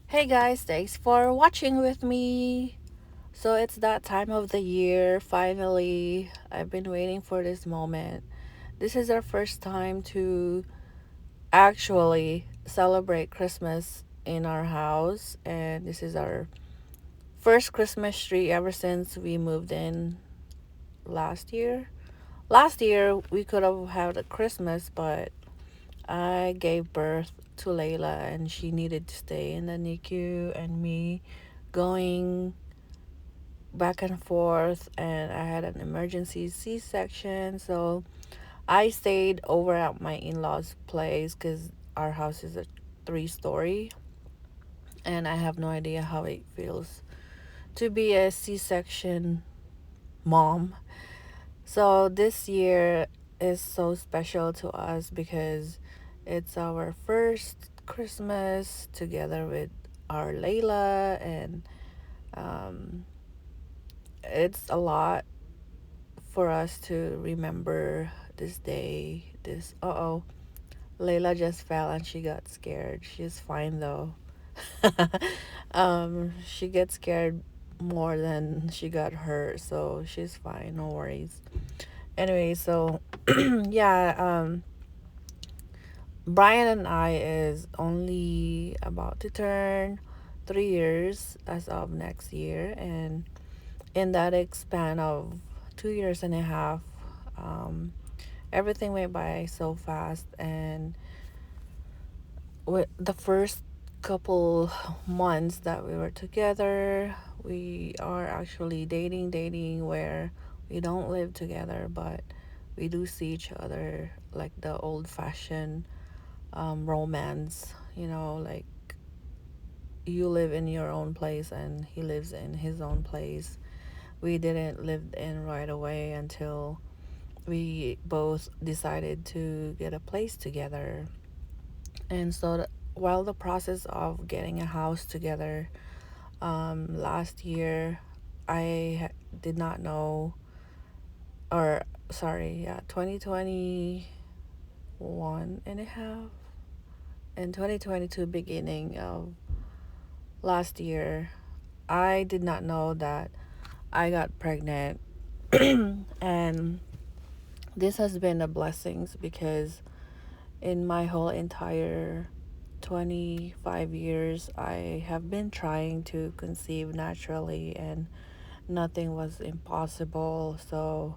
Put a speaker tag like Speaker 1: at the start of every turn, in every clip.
Speaker 1: Hey guys, thanks for watching with me. So it's that time of the year, finally. I've been waiting for this moment. This is our first time to actually celebrate Christmas in our house, and this is our first Christmas tree ever since we moved in last year. Last year, we could have had a Christmas, but I gave birth to Layla and she needed to stay in the NICU, and me going back and forth, and I had an emergency C-section, so I stayed over at my in-laws place because our house is a 3-story, and I have no idea how it feels to be a C-section mom. So this year is so special to us because it's our first Christmas together with our Layla, and um, it's a lot for us to remember this day. Layla just fell and she got scared. She's fine though. She gets scared more than she got hurt, so she's fine, no worries. Anyway, so yeah, Brian and I is only about to turn 3 years as of next year, and in that span of 2 years and a half, um, everything went by so fast. And with the first couple months that we were together, we are actually dating where we don't live together, but we do see each other like the old fashioned romance, like you live in your own place and he lives in his own place. We didn't live in right away until we both decided to get a place together. And so, while the process of getting a house together, last year, did not know, or sorry, yeah, 2021 and a half, and 2022 beginning of last year, I did not know that I got pregnant. And this has been a blessing because in my whole entire 25 years, I have been trying to conceive naturally, and nothing was impossible. So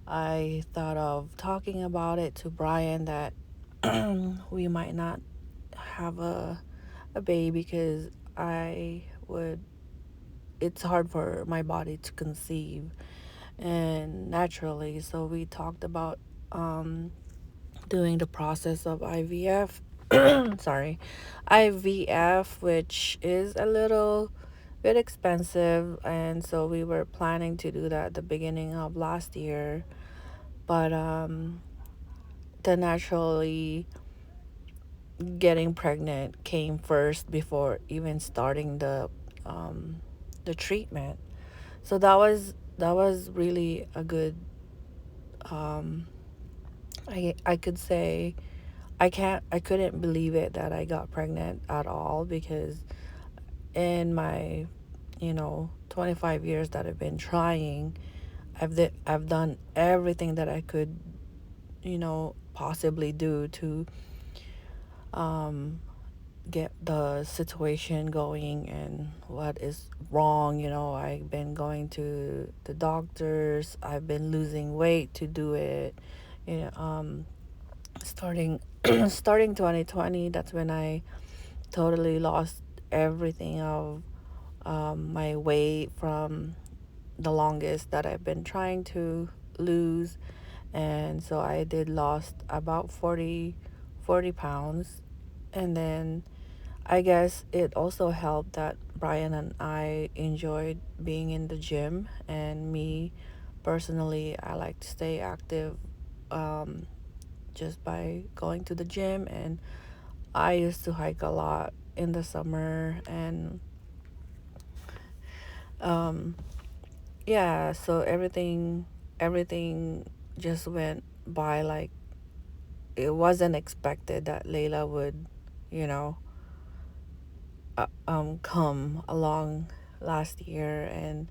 Speaker 1: I thought of talking about it to Brian that we might not have a baby because I would it's hard for my body to conceive and naturally. So we talked about um doing the process of IVF. Sorry, IVF, which is a little bit expensive, and so we were planning to do that at the beginning of last year. But the naturally getting pregnant came first before even starting the treatment. So that was really a good, um I could say, I couldn't believe it that I got pregnant at all, because in my 25 years that I've been trying, I've done everything that I could possibly do to um get the situation going and what is wrong. I've been going to the doctors, I've been losing weight to do it. you know um starting starting 2020, that's when I totally lost everything of my weight from the longest that I've been trying to lose. And so I did lost about 40 pounds. And then I guess it also helped that Brian and I enjoyed being in the gym, and me personally, I like to stay active, um, just by going to the gym. And I used to hike a lot in the summer, and um, yeah, so everything just went by like it wasn't expected that Layla would, you know, come along last year, and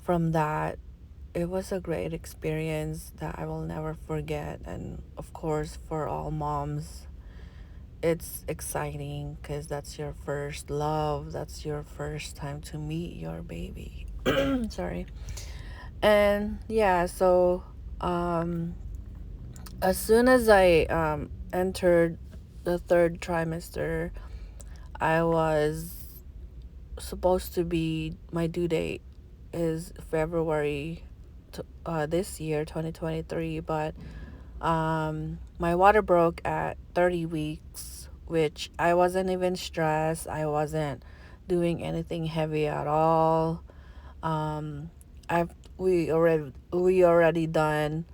Speaker 1: from that, it was a great experience that I will never forget. And of course, for all moms, it's exciting because that's your first love, that's your first time to meet your baby. Sorry. And yeah, so um, as soon as I entered the third trimester, I was supposed to be, my due date is February this year, 2023, but my water broke at 30 weeks, which I wasn't even stressed. I wasn't doing anything heavy at all. Um, I've we already done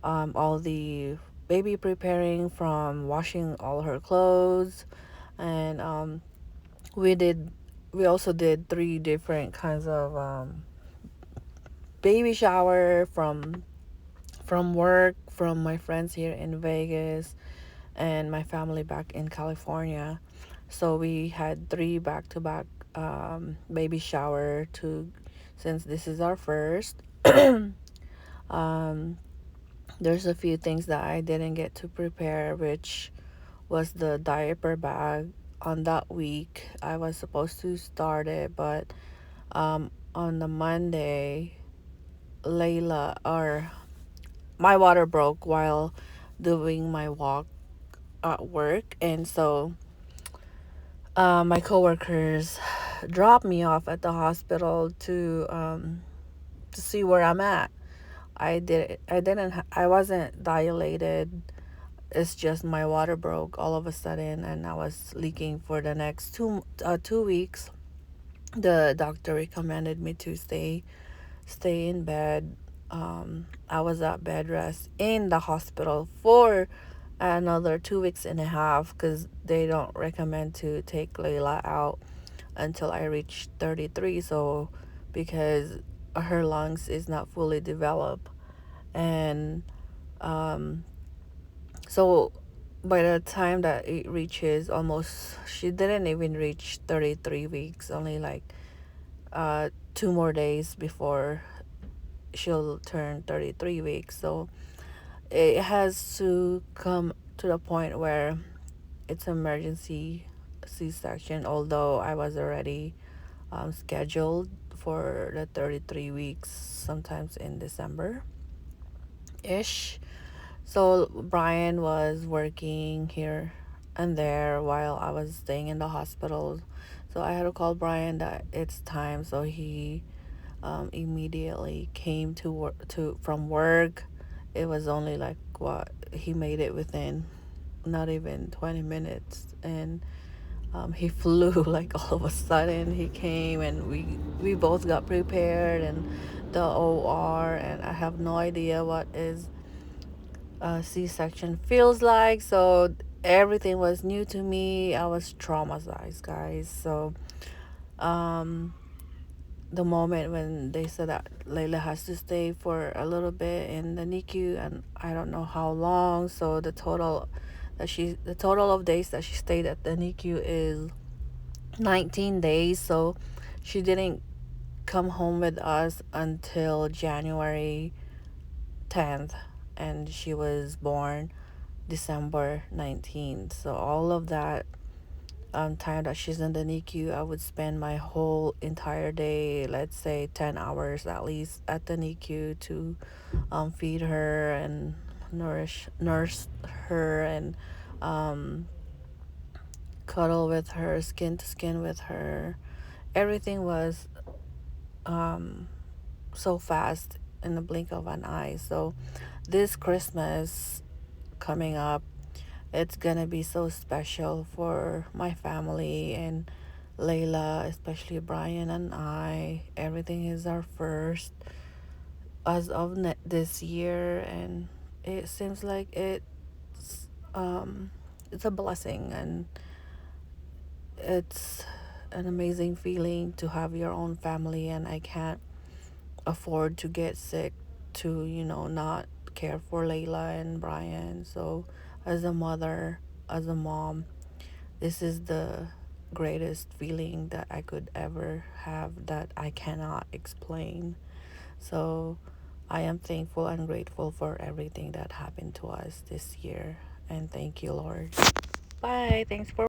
Speaker 1: all the baby preparing, from washing all her clothes, and we did we also did three different kinds of baby shower, from work, from my friends here in Vegas, and my family back in California. So we had three back to back baby shower to since this is our first. um, there's a few things that I didn't get to prepare, which was the diaper bag. On that week, I was supposed to start it, but on the Monday, Layla, or my water broke while doing my walk at work, and so my coworkers dropped me off at the hospital to see where I'm at. I wasn't dilated. It's just my water broke all of a sudden, and I was leaking for the next 2 weeks. The doctor recommended me to stay in bed. I was at bed rest in the hospital for another 2 weeks and a half because they don't recommend to take Layla out until I reach 33. So because her lungs is not fully developed, and um, so by the time that it reaches almost, she didn't even reach 33 weeks, only like 2 more days before she'll turn 33 weeks. So it has to come to the point where it's emergency C-section, although I was already scheduled for the 33 weeks sometimes in December ish. So Brian was working here and there while I was staying in the hospital. So I had to call Brian that it's time. So he immediately came to work from work. It was only like what he made it within not even 20 minutes, and he flew like all of a sudden. He came and we both got prepared and the OR, and I have no idea what is a C-section feels like. So everything was new to me. I was traumatized, guys. So um the moment when they said that Layla has to stay for a little bit in the NICU, and I don't know how long. So the total of days that she stayed at the NICU is 19 days. So she didn't come home with us until January 10th, and she was born December 19th. So all of that time that she's in the NICU, I would spend my whole entire day, let's say 10 hours at least, at the NICU to feed her and nurse her, and um, cuddle with her, skin to skin with her. Everything was um, so fast in the blink of an eye. So this Christmas coming up, it's gonna be so special for my family and Layla, especially Brian and I. Everything is our first as of this year, and it seems like um, it's a blessing, and it's an amazing feeling to have your own family. And I can't afford to get sick to not care for Layla and Brian. So as a mother, as a mom, this is the greatest feeling that I could ever have that I cannot explain. So I am thankful and grateful for everything that happened to us this year. And thank you, Lord. Bye. Thanks for